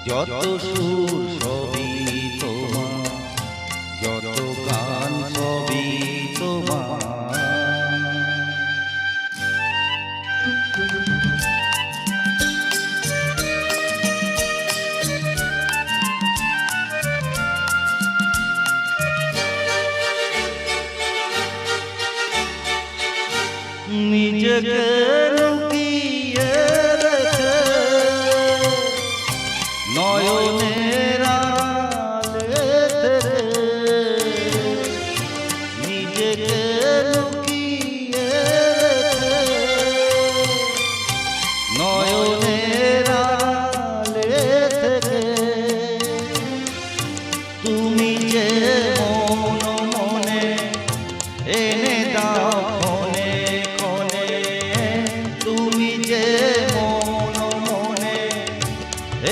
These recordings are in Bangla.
যত সুর সবই তোমার, যত গান সবই তোমার। নিজেকে লুকিয়ে রেখে নয়নের আড়ালে থেকে, নিজেকে লুকিয়ে রেখে নয়নের আড়ালে থেকে, তুমি যে মন মনে এনে দাও ক্ষণে ক্ষণে, তুমি যে মন মনে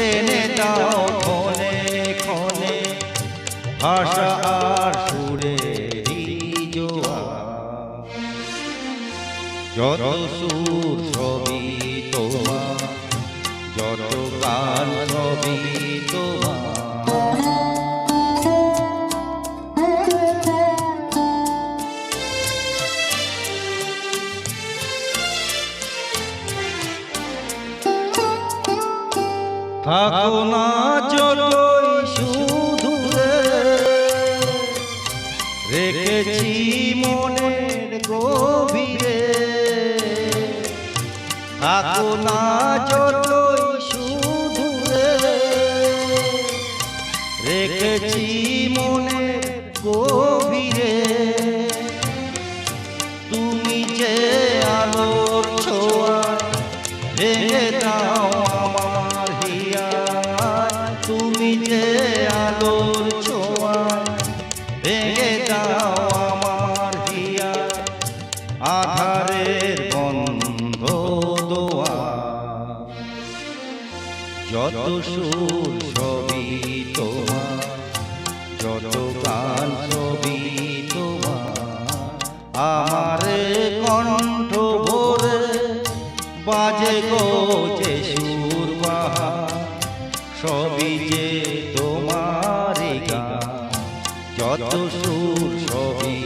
এনে দাও ক্ষণে ক্ষণে, ভাষা আর সুরেরই জোয়ার। যত সুর সবই তোমার, যত গান সবই তোমার। থাকো না যতই শুধু রেখেছি মনের গভীরে, থাকো না যতই শুধু রেখেছি মনের গভীরে, তুমি যে আলোর ছোঁয়া ভেঙে দাও আমার হিয়া, তুমি যে আলোর ছোঁয়া ভেঙে দাও আমার হিয়া, আধারের বন্ধ দোয়ার। যত সুর সবই তোমার, যত গান সবই তোমার। আমার কণ্ঠ ভরে বাজে গো যে সুর বাহার, সবই যে তোমারই গান। যত সুর সবই